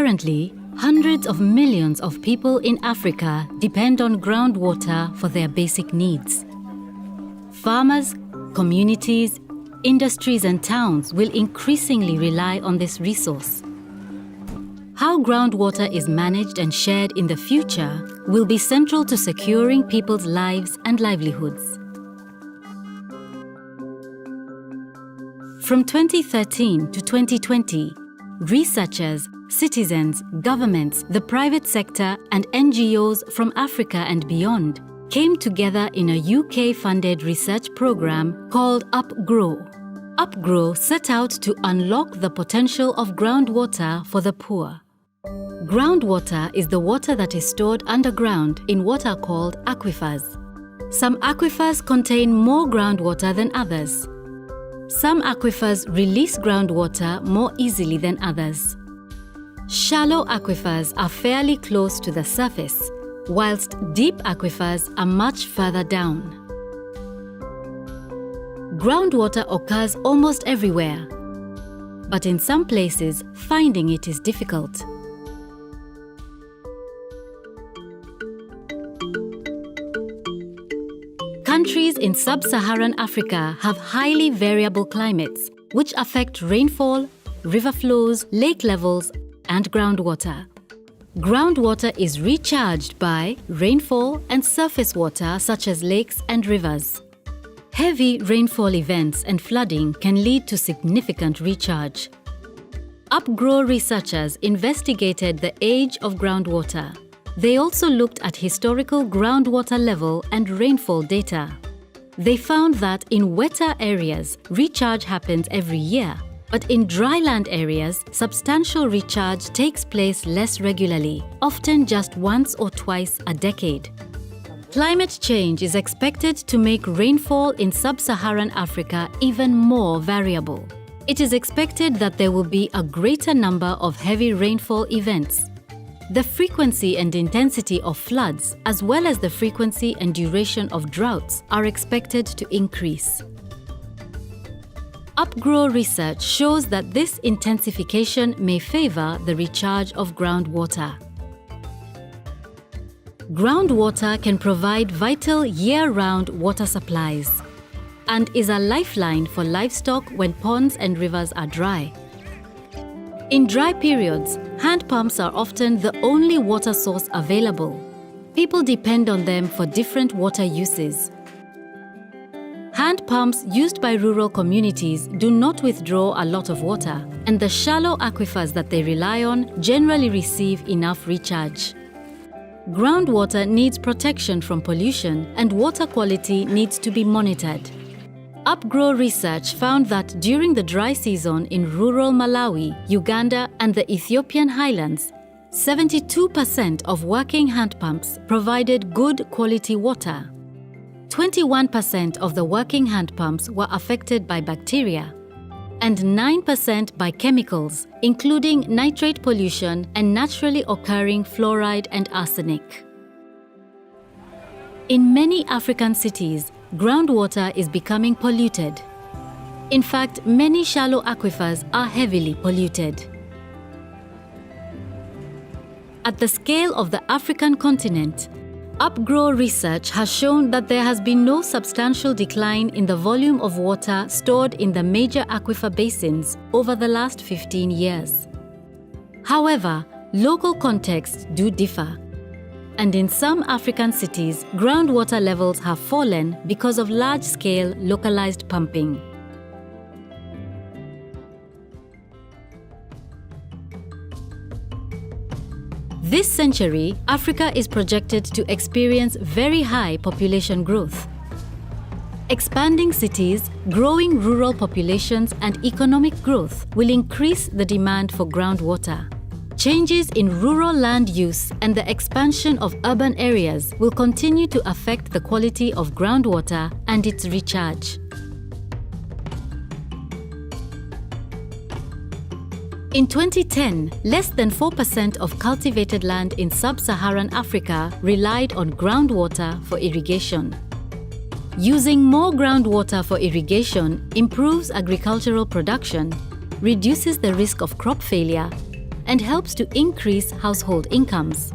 Currently, hundreds of millions of people in Africa depend on groundwater for their basic needs. Farmers, communities, industries and towns will increasingly rely on this resource. How groundwater is managed and shared in the future will be central to securing people's lives and livelihoods. From 2013 to 2020, researchers, citizens, governments, the private sector and NGOs from Africa and beyond came together in a UK-funded research program called UPGro. UPGro set out to unlock the potential of groundwater for the poor. Groundwater is the water that is stored underground in what are called aquifers. Some aquifers contain more groundwater than others. Some aquifers release groundwater more easily than others. Shallow aquifers are fairly close to the surface, whilst deep aquifers are much further down. Groundwater occurs almost everywhere, but in some places, finding it is difficult. Countries in sub-Saharan Africa have highly variable climates, which affect rainfall, river flows, lake levels, and groundwater. Groundwater is recharged by rainfall and surface water such as lakes and rivers. Heavy rainfall events and flooding can lead to significant recharge. UPGro researchers investigated the age of groundwater. They also looked at historical groundwater level and rainfall data. They found that in wetter areas, recharge happens every year, but in dryland areas, substantial recharge takes place less regularly, often just once or twice a decade. Climate change is expected to make rainfall in sub-Saharan Africa even more variable. It is expected that there will be a greater number of heavy rainfall events. The frequency and intensity of floods, as well as the frequency and duration of droughts, are expected to increase. UPGro research shows that this intensification may favor the recharge of groundwater. Groundwater can provide vital year-round water supplies and is a lifeline for livestock when ponds and rivers are dry. In dry periods, hand pumps are often the only water source available. People depend on them for different water uses. Hand pumps used by rural communities do not withdraw a lot of water, and the shallow aquifers that they rely on generally receive enough recharge. Groundwater needs protection from pollution, and water quality needs to be monitored. UPGro research found that during the dry season in rural Malawi, Uganda, and the Ethiopian highlands, 72% of working hand pumps provided good quality water. 21% of the working hand pumps were affected by bacteria, and 9% by chemicals, including nitrate pollution and naturally occurring fluoride and arsenic. In many African cities, groundwater is becoming polluted. In fact, many shallow aquifers are heavily polluted. At the scale of the African continent, UPGro research has shown that there has been no substantial decline in the volume of water stored in the major aquifer basins over the last 15 years. However, local contexts do differ. And in some African cities, groundwater levels have fallen because of large-scale localized pumping. This century, Africa is projected to experience very high population growth. Expanding cities, growing rural populations, and economic growth will increase the demand for groundwater. Changes in rural land use and the expansion of urban areas will continue to affect the quality of groundwater and its recharge. In 2010, less than 4% of cultivated land in sub-Saharan Africa relied on groundwater for irrigation. Using more groundwater for irrigation improves agricultural production, reduces the risk of crop failure, and helps to increase household incomes.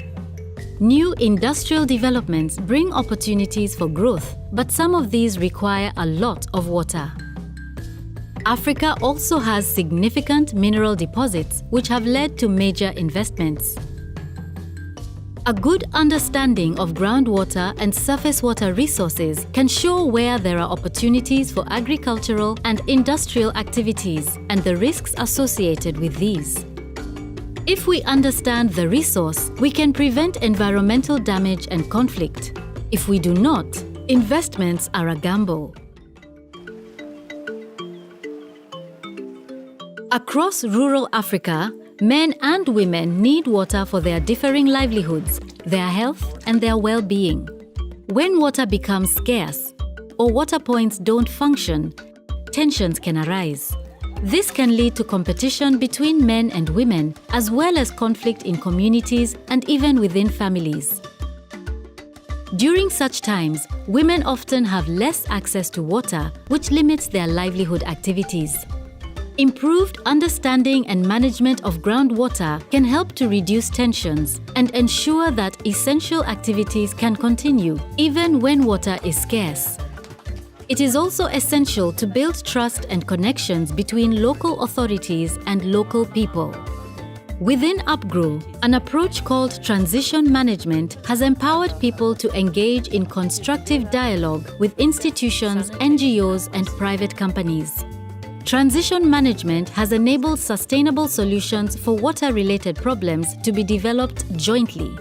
New industrial developments bring opportunities for growth, but some of these require a lot of water. Africa also has significant mineral deposits which have led to major investments. A good understanding of groundwater and surface water resources can show where there are opportunities for agricultural and industrial activities and the risks associated with these. If we understand the resource, we can prevent environmental damage and conflict. If we do not, investments are a gamble. Across rural Africa, men and women need water for their differing livelihoods, their health, and their well-being. When water becomes scarce or water points don't function, tensions can arise. This can lead to competition between men and women, as well as conflict in communities and even within families. During such times, women often have less access to water, which limits their livelihood activities. Improved understanding and management of groundwater can help to reduce tensions and ensure that essential activities can continue even when water is scarce. It is also essential to build trust and connections between local authorities and local people. Within UPGro, an approach called transition management has empowered people to engage in constructive dialogue with institutions, NGOs, and private companies. Transition management has enabled sustainable solutions for water-related problems to be developed jointly.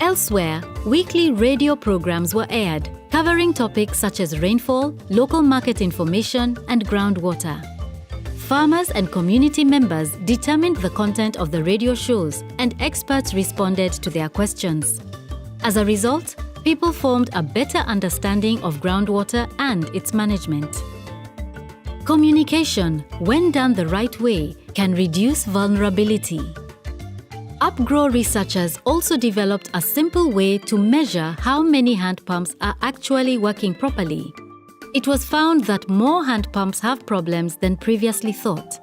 Elsewhere, weekly radio programs were aired, covering topics such as rainfall, local market information, and groundwater. Farmers and community members determined the content of the radio shows, and experts responded to their questions. As a result, people formed a better understanding of groundwater and its management. Communication, when done the right way, can reduce vulnerability. UPGro researchers also developed a simple way to measure how many hand pumps are actually working properly. It was found that more hand pumps have problems than previously thought.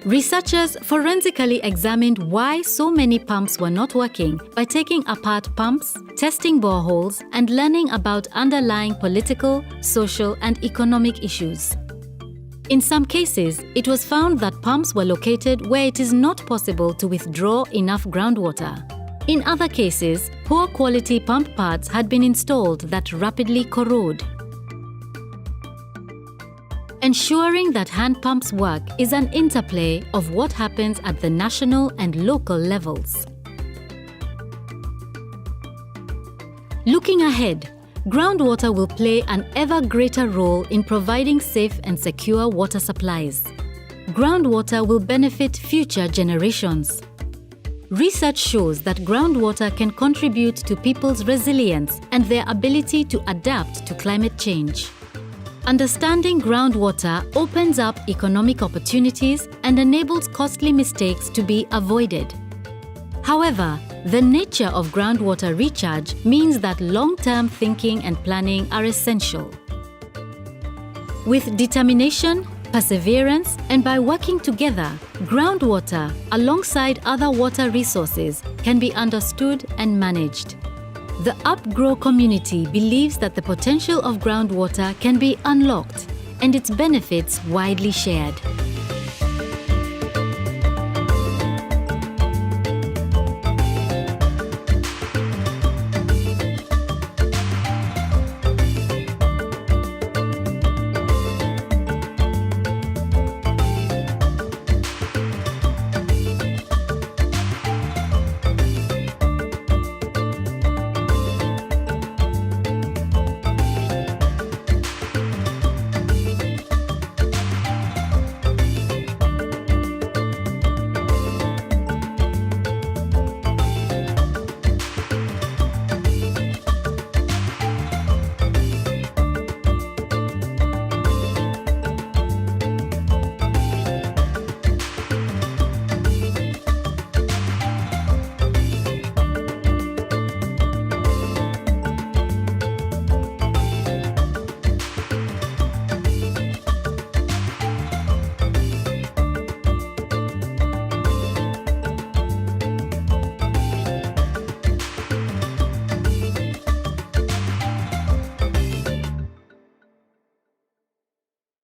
Researchers forensically examined why so many pumps were not working by taking apart pumps, testing boreholes, and learning about underlying political, social, and economic issues. In some cases, it was found that pumps were located where it is not possible to withdraw enough groundwater. In other cases, poor quality pump parts had been installed that rapidly corrode. Ensuring that hand pumps work is an interplay of what happens at the national and local levels. Looking ahead, groundwater will play an ever greater role in providing safe and secure water supplies. Groundwater will benefit future generations. Research shows that groundwater can contribute to people's resilience and their ability to adapt to climate change. Understanding groundwater opens up economic opportunities and enables costly mistakes to be avoided. However, the nature of groundwater recharge means that long-term thinking and planning are essential. With determination, perseverance, and by working together, groundwater, alongside other water resources, can be understood and managed. The UPGro community believes that the potential of groundwater can be unlocked and its benefits widely shared.